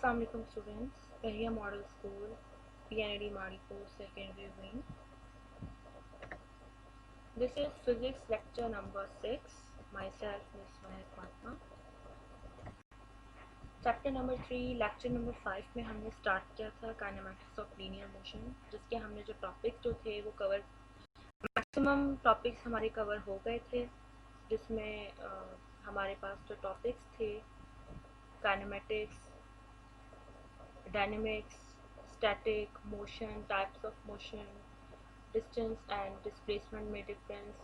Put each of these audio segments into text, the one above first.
अस्सलाम वालेकुम स्टूडेंट्स, पहिया model school PNAD Maripur secondary wing. This is physics lecture number 6. Myself Miss Mahek Fatma. Chapter number 3 lecture number 5 में हमने start किया था काइनेमेटिक्स ऑफ लीनियर मोशन, जिसके हमने जो टॉपिक्स जो थे वो कवर, मैक्सिमम टॉपिक्स हमारे कवर हो गए थे, जिसमें हमारे पास जो टॉपिक्स थे kinematics, dynamics, static, motion, types of motion, distance and displacement में difference,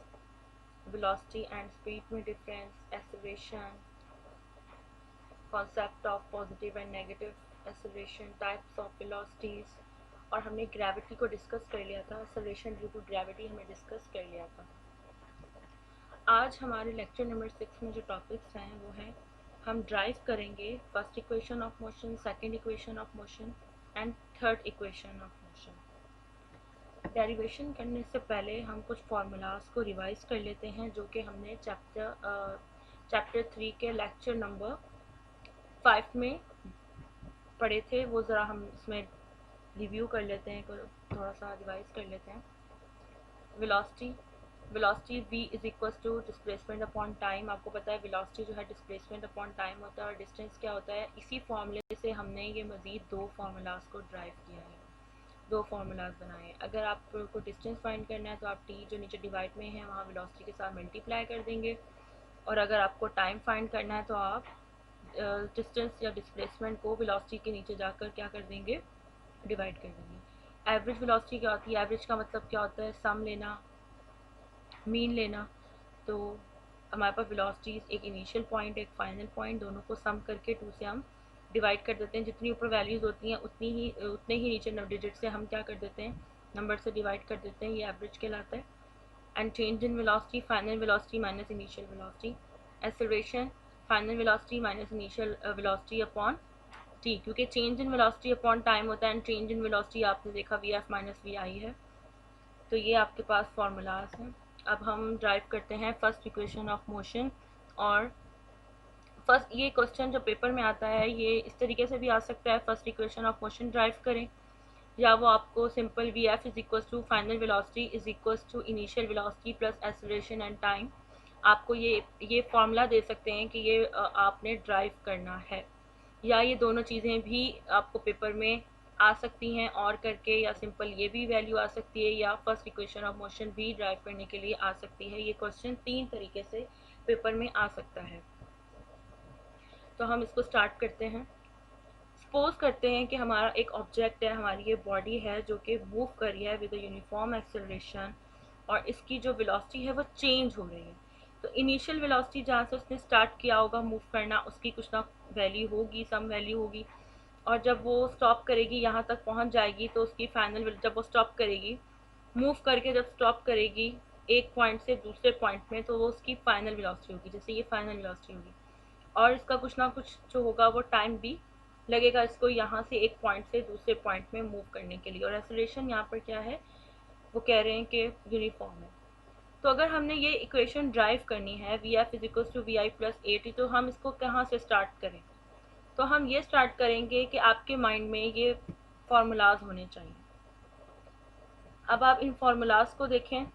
velocity and speed में difference, acceleration, concept of positive and negative acceleration, types of velocities, और हमने gravity को डिस्कस कर लिया था, acceleration due to gravity हमने discuss कर लिया था। आज हमारे लेक्चर नंबर 6 में जो टॉपिक्स हैं वो हैं, हम ड्राइव करेंगे first equation of motion, second equation of motion and third equation of motion. Derivation करने से पहले हम कुछ फार्मूलाज को रिवाइज कर लेते हैं जो कि हमने चैप्टर 3 के लेक्चर नंबर 5 में पढ़े थे। वो ज़रा हम इसमें रिव्यू कर लेते हैं, थोड़ा सा रिवाइज कर लेते हैं। Velocity v is equal to displacement upon time. आपको पता है वेलोसिटी जो है डिस्प्लेसमेंट अपॉन टाइम होता है, और डिस्टेंस क्या होता है। इसी फॉर्मूले से हमने ये मज़ीद दो फार्मूलाज को ड्राइव किया है, दो फार्मूलाज बनाए। अगर आपको डिस्टेंस फाइंड करना है तो आप t जो नीचे डिवाइड में है वहाँ वेलोसिटी के साथ मल्टीप्लाई कर देंगे, और अगर आपको टाइम फाइंड करना है तो आप डिस्टेंस या डिस्प्लेसमेंट को वेलोसिटी के नीचे जाकर क्या कर देंगे, डिवाइड कर देंगे। एवरेज वेलोसिटी क्या होती है, एवरेज का मतलब क्या होता है, सम लेना, मीन लेना। तो हमारे पास वेलोसिटीज एक इनिशियल पॉइंट एक फाइनल पॉइंट, दोनों को सम करके 2 से हम डिवाइड कर देते हैं। जितनी ऊपर वैल्यूज़ होती हैं उतने ही नीचे डिजिट से हम क्या कर देते हैं, नंबर से डिवाइड कर देते हैं। ये एवरेज कहलाता है। And change in velocity, final velocity minus initial velocity. Acceleration, final velocity minus initial velocity upon t, क्योंकि change in velocity upon time होता है, एंड चेंज इन वेलोसिटी आपने देखा vf माइनस vi है। तो ये आपके पास फार्मूलाज हैं। अब हम ड्राइव करते हैं फर्स्ट इक्वेशन ऑफ मोशन। और फर्स्ट ये क्वेश्चन जो पेपर में आता है ये इस तरीके से भी आ सकता है, first equation of motion derive करें, या वो आपको simple V F is equal to final velocity is equal to initial velocity plus acceleration and time. आपको ये फार्मूला दे सकते हैं कि ये आपने ड्राइव करना है, या ये दोनों चीज़ें भी आपको पेपर में आ सकती हैं और करके, या सिंपल ये भी वैल्यू आ सकती है, या फर्स्ट इक्वेशन ऑफ मोशन भी ड्राइव करने के लिए आ सकती है। ये क्वेश्चन 3 तरीके से पेपर में आ सकता है। तो हम इसको स्टार्ट करते हैं। सपोज करते हैं कि हमारा एक ऑब्जेक्ट है, हमारी ये बॉडी है जो कि मूव कर रही है विद अ यूनिफॉर्म एक्सेलरेशन, और इसकी जो वेलोसिटी है वो चेंज हो रही है। तो इनिशियल वेलोसिटी जहाँ से उसने स्टार्ट किया होगा मूव करना, उसकी कुछ ना वैल्यू होगी, सम वैल्यू होगी, और जब वो स्टॉप करेगी, यहाँ तक पहुँच जाएगी, तो उसकी फाइनल, जब वो स्टॉप करेगी, मूव करके जब स्टॉप करेगी एक पॉइंट से दूसरे पॉइंट में, तो वो उसकी फाइनल वेलोसिटी होगी, जैसे ये फाइनल वेलोसिटी होगी। और इसका कुछ ना कुछ जो होगा वो टाइम भी लगेगा इसको यहाँ से एक पॉइंट से दूसरे पॉइंट में मूव करने के लिए। और एक्सेलरेशन यहाँ पर क्या है, वो कह रहे हैं कि यूनिफॉर्म है। तो अगर हमने ये इक्वेशन ड्राइव करनी है V F is equal to we I plus A T, तो हम इसको कहाँ से स्टार्ट करें। तो हम ये स्टार्ट करेंगे कि आपके माइंड में ये फार्मूलाज होने चाहिए। अब आप इन फार्मूलाज को देखें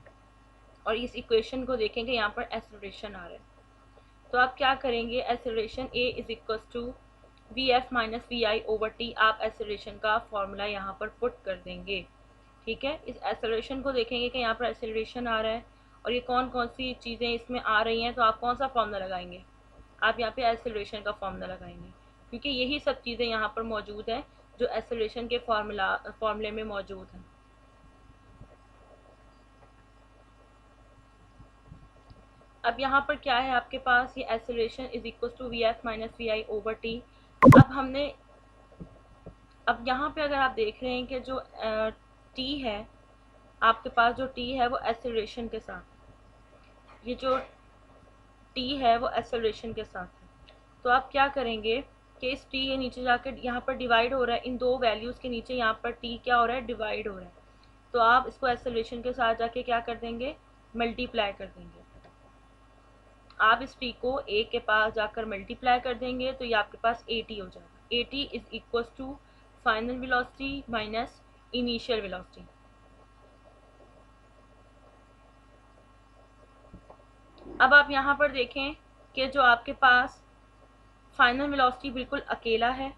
और इस इक्वेशन को देखें कि यहाँ पर एक्सेलरेशन आ रहा है। तो आप क्या करेंगे, acceleration A is equal to V F minus V I over T, आप एक्सेलरेशन का फॉर्मूला यहाँ पर पुट कर देंगे। ठीक है, इस एक्सेलरेशन को देखेंगे कि यहाँ पर एक्सेलरेशन आ रहा है और ये कौन कौन सी चीज़ें इसमें आ रही हैं, तो आप कौन सा फॉर्मूला लगाएंगे, आप यहाँ पे एक्सेलरेशन का फॉर्मूला लगाएंगे, क्योंकि यही सब चीज़ें यहाँ पर मौजूद हैं जो एक्सेलरेशन के फॉर्मूले में मौजूद हैं। अब यहाँ पर क्या है आपके पास, ये acceleration is equal to V F minus V I over T. अब यहाँ पे अगर आप देख रहे हैं कि जो टी है, आपके पास जो टी है वो एक्सेलरेशन के साथ, ये जो टी है वो एक्सेलरेशन के साथ है। तो आप क्या करेंगे कि इस टी के नीचे जाकर यहाँ पर डिवाइड हो रहा है, इन दो वैल्यूज़ के नीचे यहाँ पर टी क्या हो रहा है, डिवाइड हो रहा है। तो आप इसको एक्सेलरेशन के साथ जाके क्या कर देंगे, मल्टीप्लाई कर देंगे। आप इस टी को ए के पास जाकर मल्टीप्लाई कर देंगे तो ये आपके पास ए टी हो जाएगा। AT is equal to final velocity minus initial velocity. अब आप यहाँ पर देखें कि जो आपके पास फाइनल वेलोसिटी बिल्कुल अकेला है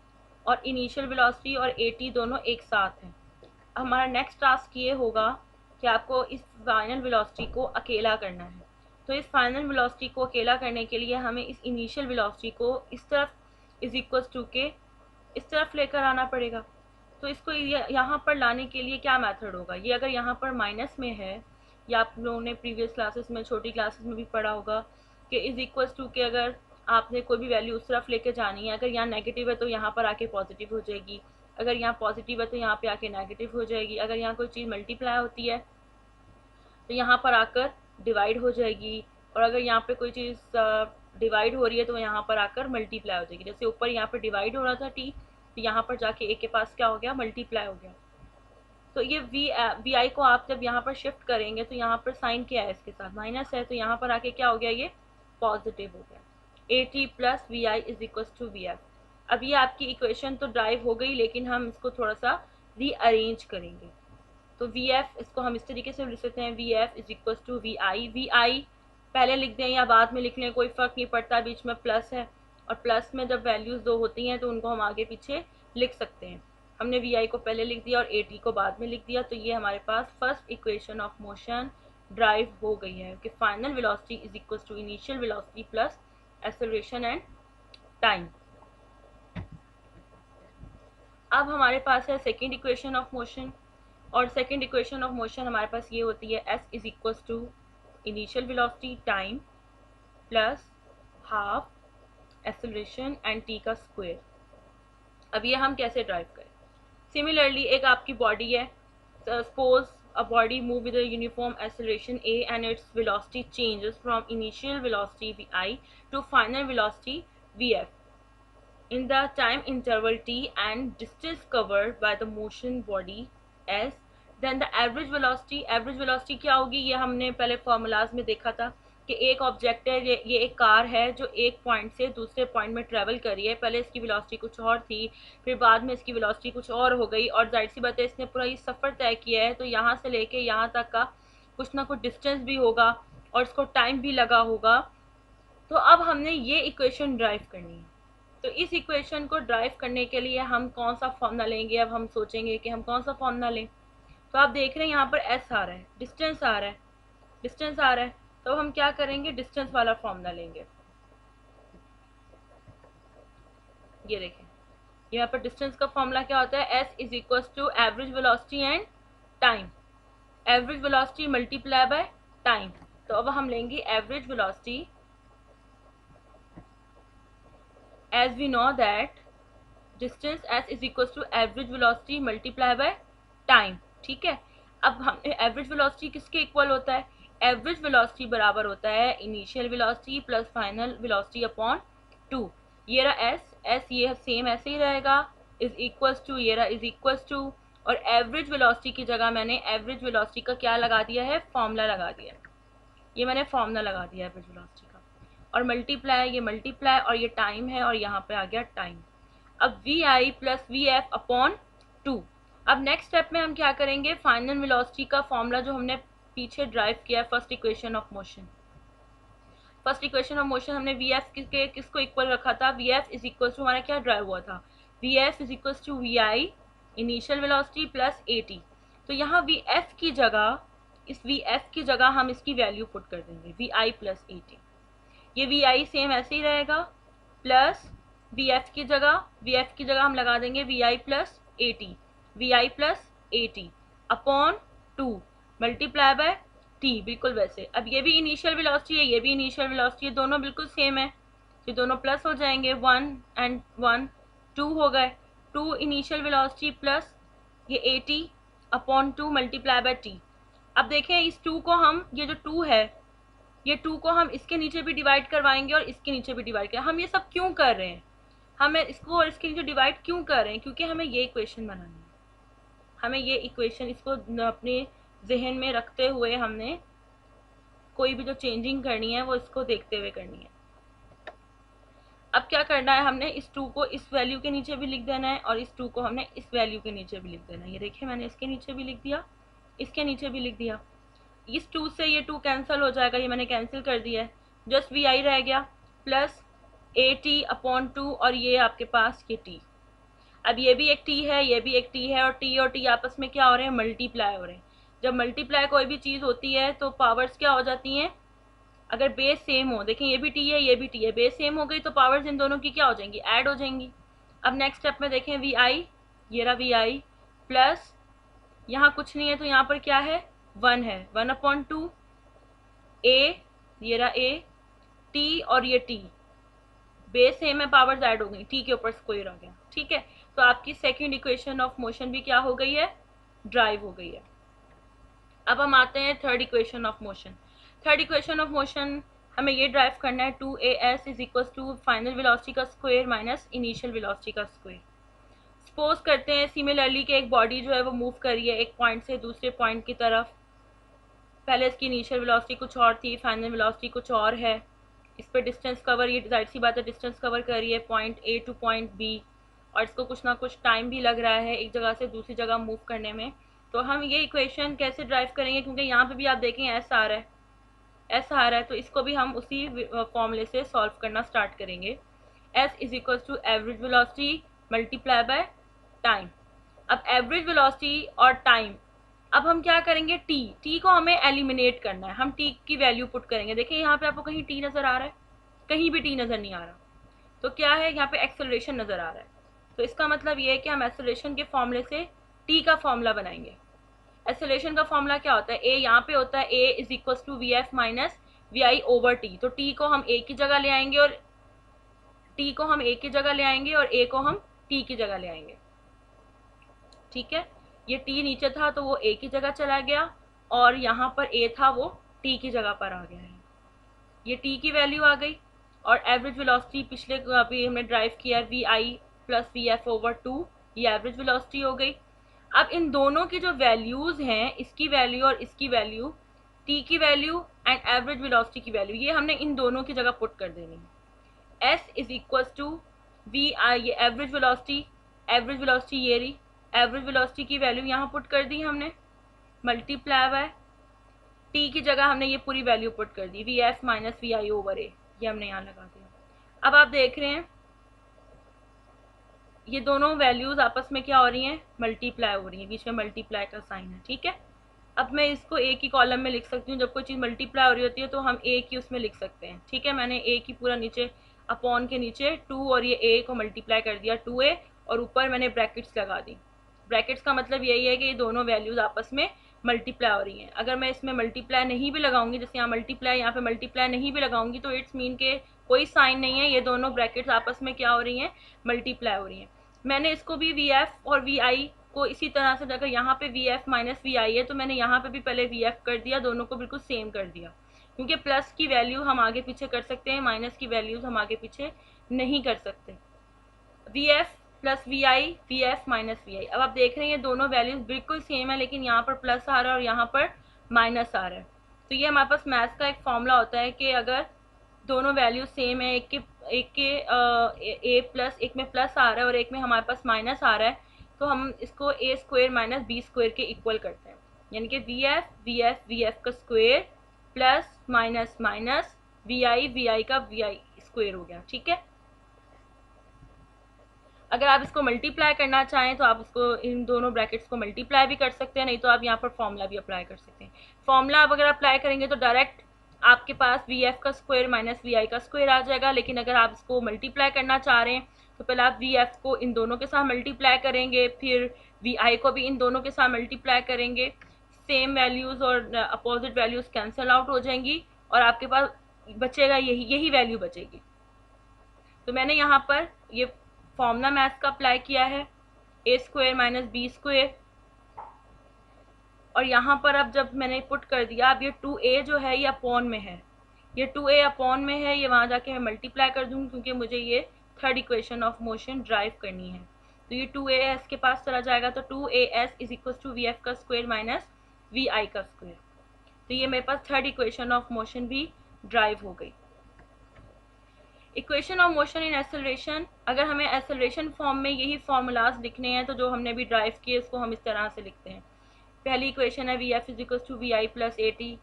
और इनिशियल वेलोसिटी और AT दोनों एक साथ हैं। हमारा नेक्स्ट टास्क ये होगा कि आपको इस फाइनल वेलोसिटी को अकेला करना है। तो इस फाइनल वेलोसिटी को अकेला करने के लिए हमें इस इनिशियल वेलोसिटी को इस तरफ इज इक्वल टू के इस तरफ लेकर आना पड़ेगा। तो इसको यहाँ पर लाने के लिए क्या मेथड होगा, ये अगर यहाँ पर माइनस में है, या आप लोगों ने प्रीवियस क्लासेस में छोटी क्लासेस में भी पढ़ा होगा कि इज इक्वल टू के अगर आपने कोई भी वैल्यू उस तरफ लेके जानी है, अगर यहाँ नेगेटिव है तो यहाँ पर आके पॉजिटिव हो जाएगी, अगर यहाँ पॉजिटिव है तो यहाँ पे आके नेगेटिव हो जाएगी, अगर यहाँ कोई चीज़ मल्टीप्लाई होती है तो यहाँ पर आकर डिवाइड हो जाएगी, और अगर यहाँ पे कोई चीज़ डिवाइड हो रही है तो यहाँ पर आकर मल्टीप्लाई हो जाएगी। जैसे ऊपर यहाँ पर डिवाइड हो रहा था टी, तो यहाँ पर जाके ए के पास क्या हो गया, मल्टीप्लाई हो गया। तो ये वी आई को आप जब यहाँ पर शिफ्ट करेंगे तो यहाँ पर साइन क्या है, इसके साथ माइनस है, तो यहाँ पर आके क्या हो गया, ये पॉजिटिव हो गया। AT plus V I is equal to V F. अब ये आपकी इक्वेशन तो ड्राइव हो गई, लेकिन हम इसको थोड़ा सा रीअरेंज करेंगे। तो वी एफ इसको हम इस तरीके से लिख सकते हैं, v F is equal to we i पहले लिख दें या बाद में लिख लें, कोई फ़र्क नहीं पड़ता, बीच में प्लस है, और प्लस में जब वैल्यूज़ दो होती हैं तो उनको हम आगे पीछे लिख सकते हैं। हमने वी आई को पहले लिख दिया और AT को बाद में लिख दिया, तो ये हमारे पास first equation of motion derive हो गई है कि final velocity is equal to initial velocity plus acceleration and time. अब हमारे पास है सेकेंड इक्वेशन ऑफ मोशन, और सेकेंड इक्वेशन ऑफ मोशन हमारे पास ये होती है S is equal to initial velocity time plus half acceleration and T का स्क्वायर। अब ये हम कैसे ड्राइव करें। सिमिलरली एक आपकी बॉडी है, suppose a body move with a uniform acceleration a and its velocity changes from initial velocity vi to final velocity vf in the time interval t and distance covered by the motion body s, then the average velocity क्या होगी, ये हमने पहले formulas में देखा था कि एक ऑब्जेक्ट है, ये एक कार है जो एक पॉइंट से दूसरे पॉइंट में ट्रैवल कर रही है। पहले इसकी वेलोसिटी कुछ और थी, फिर बाद में इसकी वेलोसिटी कुछ और हो गई, और जाहिर सी बात है इसने पूरा ये सफ़र तय किया है, तो यहाँ से लेके यहाँ तक का कुछ ना कुछ डिस्टेंस भी होगा और इसको टाइम भी लगा होगा। तो अब हमने ये इक्वेशन ड्राइव करनी है। तो इस इक्वेशन को ड्राइव करने के लिए हम कौन सा फॉर्मूला लेंगे, अब हम सोचेंगे कि हम कौन सा फॉर्मूला लें। तो आप देख रहे हैं यहाँ पर एस आ रहा है, डिस्टेंस आ रहा है, तो हम क्या करेंगे, डिस्टेंस वाला फॉर्मूला लेंगे। ये देखें यहाँ पर डिस्टेंस का फॉर्मूला क्या होता है, S is equal to average velocity and time, average velocity multiply by time. तो अब हम लेंगे average velocity, as we know that distance S is equal to average velocity multiply by time. ठीक है, अब हम एवरेज वेलोसिटी किसके equal होता है, एवरेज वेलोसिटी बराबर होता है initial velocity plus final velocity upon 2। ये रहा एस ये सेम ऐसे ही रहेगा, इज इक्वल्स टू, ये रहा इज इक्वल्स टू, और एवरेज वेलोसिटी की जगह मैंने एवरेज वेलोसिटी का क्या लगा दिया है, फॉर्मूला लगा दिया है। ये मैंने फॉर्मूला लगा दिया एवरेज वेलोसिटी का, और मल्टीप्लाई, ये मल्टीप्लाई, और ये टाइम है, और यहाँ पे आ गया टाइम। अब V I plus V F upon 2। अब नेक्स्ट स्टेप में हम क्या करेंगे, फाइनल वेलोसिटी का फॉर्मूला जो हमने पीछे ड्राइव किया है first equation of motion, first equation of motion हमने वी एफ किसको इक्वल रखा था, V F is equal to हमारा क्या ड्राइव हुआ था, V F is equal to we I initial velocity plus A T. तो यहाँ वी एफ की जगह, इस वी एफ की जगह हम इसकी वैल्यू पुट कर देंगे, V I plus A T. ये वी आई सेम ऐसे ही रहेगा, प्लस वी एफ की जगह हम लगा देंगे V I plus A T, V I plus A T upon 2 multiply by T, बिल्कुल वैसे। अब ये भी इनिशियल वेलोसिटी है, ये भी इनिशियल वेलोसिटी है, दोनों बिल्कुल सेम है, ये दोनों प्लस हो जाएंगे, 1 एंड 1 2 हो गए, 2 इनिशियल वेलोसिटी प्लस ये 80 अपॉन 2 मल्टीप्लाई बाय टी। अब देखें इस 2 को हम, ये जो 2 है, ये 2 को हम इसके नीचे भी डिवाइड करवाएंगे और इसके नीचे भी डिवाइड करें। हम ये सब क्यों कर रहे हैं, हमें इसको और इसके नीचे डिवाइड क्यों कर रहे हैं, क्योंकि हमें ये इक्वेशन बनानी है, हमें ये इक्वेशन, इसको अपने जहन में रखते हुए हमने कोई भी जो चेंजिंग करनी है वो इसको देखते हुए करनी है। अब क्या करना है, हमने इस 2 को इस वैल्यू के नीचे भी लिख देना है और इस 2 को हमने इस वैल्यू के नीचे भी लिख देना है। ये देखिए मैंने इसके नीचे भी लिख दिया, इसके नीचे भी लिख दिया। इस 2 से ये 2 कैंसिल हो जाएगा, ये मैंने कैंसिल कर दिया है। जस्ट वी आई रह गया प्लस AT/2 और ये आपके पास ये T। अब ये भी एक T है, ये भी एक T है और T आपस में क्या हो रहे हैं, मल्टीप्लाई हो रहे हैं। जब मल्टीप्लाई कोई भी चीज़ होती है तो पावर्स क्या हो जाती हैं, अगर बेस सेम हो, देखें ये भी T है ये भी T है, बेस सेम हो गई तो पावर्स इन दोनों की क्या हो जाएंगी, ऐड हो जाएंगी। अब नेक्स्ट स्टेप में देखें वी आई, ये रहा वी आई प्लस यहाँ कुछ नहीं है तो यहाँ पर क्या है 1 है, 1/2 A, ये रहा A, T और ये T बेस सेम है, पावर्स ऐड हो गई, T के ऊपर स्क्वायर आ गया। ठीक है, तो आपकी सेकंड इक्वेशन ऑफ मोशन भी क्या हो गई है, ड्राइव हो गई है। अब हम आते हैं third equation of motion. Third equation of motion हमें ये ड्राइव करना है 2as is equal to final velocity का स्क्वायर माइनस इनिशियल वेलोसिटी का स्क्वायर। सपोज करते हैं सिमिलरली कि एक बॉडी जो है वो मूव कर रही है एक पॉइंट से दूसरे पॉइंट की तरफ। पहले इसकी इनिशियल वेलोसिटी कुछ और थी, फाइनल वेलोसिटी कुछ और है। इस पर डिस्टेंस कवर, ये जाहिर सी बात है डिस्टेंस कवर कर रही है point A two point B, और इसको कुछ ना कुछ टाइम भी लग रहा है एक जगह से दूसरी जगह मूव करने में। तो हम ये इक्वेशन कैसे ड्राइव करेंगे, क्योंकि यहाँ पे भी आप देखें ऐसा आ रहा है, ऐसा आ रहा है, तो इसको भी हम उसी फॉर्मूले से सॉल्व करना स्टार्ट करेंगे। S is equal to average velocity multiply by time. अब एवरेज वेलोसिटी और टाइम, अब हम क्या करेंगे, टी को हमें एलिमिनेट करना है, हम टी की वैल्यू पुट करेंगे। देखिए यहाँ पे आपको कहीं टी नज़र आ रहा है, कहीं भी टी नज़र नहीं आ रहा, तो क्या है यहाँ पे एक्सेलरेशन नज़र आ रहा है। तो इसका मतलब ये है कि हम एक्सेलरेशन के फॉर्मूले से टी का फॉर्मूला बनाएंगे। एक्सेलरेशन का फॉर्मूला क्या होता है, ए यहाँ पे होता है A is equal to V F minus V I over T. तो टी को हम ए की जगह ले आएंगे और टी को हम ए की जगह ले आएंगे और ए को हम टी की जगह ले आएंगे। ठीक है, ये टी नीचे था तो वो ए की जगह चला गया और यहाँ पर ए था वो टी की जगह पर आ गया है। ये टी की वैल्यू आ गई और एवरेज वेलोसिटी पिछले अभी हमने ड्राइव किया है V I plus V F over 2, ये एवरेज वेलोसिटी हो गई। अब इन दोनों की जो वैल्यूज हैं, इसकी वैल्यू और इसकी वैल्यू, टी की वैल्यू एंड एवरेज वेलोसिटी की वैल्यू, ये हमने इन दोनों की जगह पुट कर देनी है। S is equal to we I, ये एवरेज वेलोसिटी ये रही, एवरेज वेलोसिटी की वैल्यू यहाँ पुट कर दी हमने, मल्टीप्लाई बाय टी की जगह हमने ये पूरी वैल्यू पुट कर दी, V F minus V I over A, ये हमने यहाँ लगा दिया। अब आप देख रहे हैं ये दोनों वैल्यूज आपस में क्या हो रही हैं, मल्टीप्लाई हो रही हैं, बीच में मल्टीप्लाई का साइन है। ठीक है, अब मैं इसको ए की कॉलम में लिख सकती हूँ, जब कोई चीज़ मल्टीप्लाई हो रही होती है तो हम ए की उसमें लिख सकते हैं। ठीक है, मैंने ए की पूरा नीचे अपॉन के नीचे 2 और ये ए को मल्टीप्लाई कर दिया 2a और ऊपर मैंने ब्रैकेट्स लगा दी। ब्रैकेट्स का मतलब यही है कि ये दोनों वैल्यूज आपस में मल्टीप्लाई हो रही हैं। अगर मैं इसमें मल्टीप्लाई नहीं भी लगाऊंगी, जैसे यहाँ मल्टीप्लाई, यहाँ पे मल्टीप्लाई नहीं भी लगाऊंगी, तो इट्स मीन के कोई साइन नहीं है, ये दोनों ब्रैकेट्स आपस में क्या हो रही हैं, मल्टीप्लाई हो रही हैं। मैंने इसको भी वी एफ और वी आई को इसी तरह से, अगर यहाँ पे वी एफ माइनस वी आई है तो मैंने यहाँ पे भी पहले वी एफ कर दिया, दोनों को बिल्कुल सेम कर दिया, क्योंकि प्लस की वैल्यू हम आगे पीछे कर सकते हैं, माइनस की वैल्यूज हम आगे पीछे नहीं कर सकते। V F plus V I, V F minus V I. अब आप देख रहे हैं ये दोनों वैल्यूज बिल्कुल सेम है, लेकिन यहाँ पर प्लस आ रहा है और यहाँ पर माइनस आ रहा है। तो ये हमारे पास मैथ्स का एक फॉर्मूला होता है कि अगर दोनों वैल्यू सेम है, एक के ए प्लस, एक में प्लस आ रहा है और एक में हमारे पास माइनस आ रहा है, तो हम इसको A square minus B square के इक्वल करते हैं। यानी कि वी एफ का square plus minus minus V I का वी आई स्क्वायर हो गया। ठीक है, अगर आप इसको मल्टीप्लाई करना चाहें तो आप इसको इन दोनों ब्रैकेट्स को मल्टीप्लाई भी कर सकते हैं, नहीं तो आप यहाँ पर फॉर्मूला भी अप्लाई कर सकते हैं। फॉर्मूला अब अगर अप्लाई करेंगे तो डायरेक्ट आपके पास वी एफ का स्क्वायर माइनस वी आई का स्क्वायर आ जाएगा, लेकिन अगर आप इसको मल्टीप्लाई करना चाह रहे हैं तो पहले आप वी एफ को इन दोनों के साथ मल्टीप्लाई करेंगे, फिर वी आई को भी इन दोनों के साथ मल्टीप्लाई करेंगे, सेम वैल्यूज़ और अपोजिट वैल्यूज़ कैंसिल आउट हो जाएंगी और आपके पास बचेगा यही वैल्यू बचेगी। तो मैंने यहाँ पर ये फॉर्मूला मैथ्स का अप्लाई किया है, ए स्क्वायर माइनस बी स्क्वायर, और यहाँ पर अब जब मैंने पुट कर दिया, अब ये 2a जो है ये अपॉन में है, ये 2a अपॉन में है, ये वहाँ जाके मैं मल्टीप्लाई कर दूँगी क्योंकि मुझे ये third equation of motion drive करनी है। तो ये 2as के पास चला जाएगा, तो 2as is equal to V F का स्क्वायर माइनस वी आई का स्क्वायर। तो ये मेरे पास थर्ड इक्वेशन ऑफ मोशन भी ड्राइव हो गई। Equation of motion in acceleration, अगर हमें एक्सेलरेशन फॉर्म में यही फार्मूलाज लिखने हैं तो जो हमने भी ड्राइव किए इसको हम इस तरह से लिखते हैं। पहली इक्वेशन है V F is equal to we I plus A T,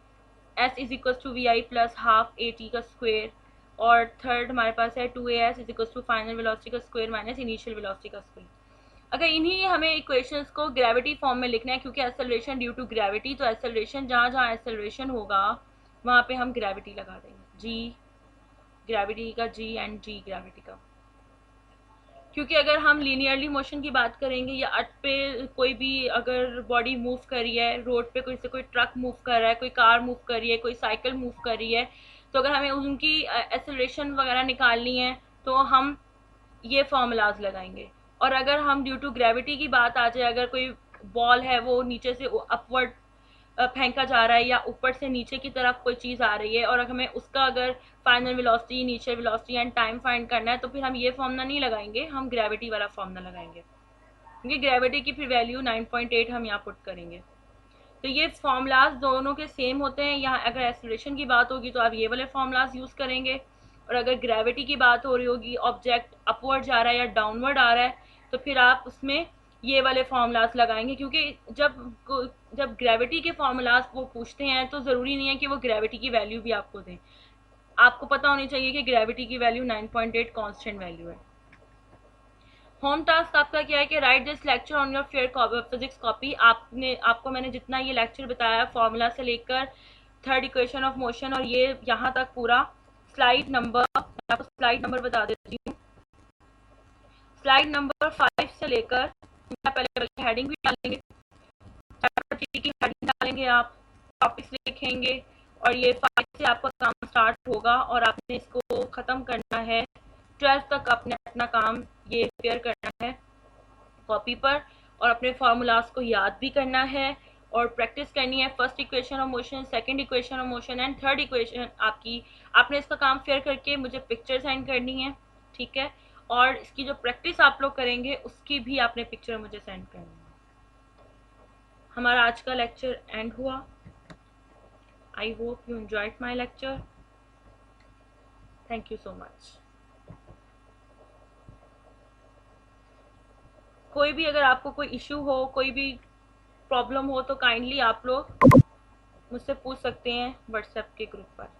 S is equal to we I plus half A T का स्क्वेयर, और थर्ड हमारे पास है 2as is equal to final velocity का स्क्वायर माइनस इनिशियल वेलोसिटी का square. अगर इन्हीं हमें इक्वेशंस को ग्रेविटी फॉर्म में लिखना है, क्योंकि एक्सेलरेशन ड्यू टू ग्रेविटी, तो एक्सेलरेशन जहाँ जहाँ एक्सेलरेशन होगा वहाँ पे हम ग्रेविटी लगा देंगे, जी ग्रेविटी का जी एंड जी ग्रेविटी का। क्योंकि अगर हम लीनियरली मोशन की बात करेंगे या अर्थ पे कोई भी अगर बॉडी मूव कर रही है, रोड पे कोई ट्रक मूव कर रहा है, कोई कार मूव कर रही है, कोई साइकिल मूव कर रही है, तो अगर हमें उनकी एक्सेलरेशन वगैरह निकालनी है तो हम ये फॉर्मूलाज लगाएंगे। और अगर हम ड्यू टू ग्रेविटी की बात आ जाए, अगर कोई बॉल है वो नीचे से अपवर्ड फेंका जा रहा है या ऊपर से नीचे की तरफ कोई चीज़ आ रही है और हमें उसका अगर final velocity, initial velocity and time find करना है, तो फिर हम ये फॉर्मूला नहीं लगाएंगे, हम ग्रेविटी वाला फॉर्मूला लगाएंगे, क्योंकि ग्रेविटी की फिर वैल्यू 9.8 हम यहाँ पुट करेंगे। तो ये फॉर्मूलाज दोनों के सेम होते हैं। यहाँ अगर एक्सेलरेशन की बात होगी तो आप ये वाले फॉर्मूलाज यूज़ करेंगे, और अगर ग्रेविटी की बात हो रही होगी, ऑब्जेक्ट अपवर्ड जा रहा है या डाउनवर्ड आ रहा है, तो फिर आप उसमें ये वाले फॉर्मूलाज लगाएंगे। क्योंकि जब ग्रेविटी के फॉर्मूलाज वो पूछते हैं तो ज़रूरी नहीं है कि वो ग्रेविटी की वैल्यू भी आपको दें, आपको पता होनी चाहिए कि ग्रेविटी की वैल्यू 9.8 कांस्टेंट वैल्यू है। होम टास्क आपका क्या है कि right this lecture on your fair physics copy. आपको मैंने जितना ये लेक्चर बताया फॉर्मूला से लेकर थर्ड इक्वेशन ऑफ मोशन और ये यहाँ तक पूरा, स्लाइड नंबर, आपको स्लाइड नंबर बता देती हूँ, स्लाइड नंबर 5 से लेकर, पहले हेडिंग भी डालेंगे, चैप्टर 3 की हेडिंग डालेंगे, आप टॉपिक्स लिखेंगे, और ये 5 से आपका काम स्टार्ट होगा और आपने इसको ख़त्म करना है 12 तक। आपने अपना काम ये प्रिपेयर करना है कॉपी पर, और अपने फार्मूलाज को याद भी करना है और प्रैक्टिस करनी है। First equation of motion, second equation of motion and third equation आपकी, आपने इसका काम फेयर करके मुझे पिक्चर सेंड करनी है, ठीक है। और इसकी जो प्रैक्टिस आप लोग करेंगे उसकी भी आपने पिक्चर मुझे सेंड करनी है। हमारा आज का लेक्चर एंड हुआ। I hope you enjoyed my lecture. Thank you so much. कोई भी अगर आपको कोई इशू हो, कोई भी प्रॉब्लम हो, तो काइंडली आप लोग मुझसे पूछ सकते हैं व्हाट्सएप के ग्रुप पर।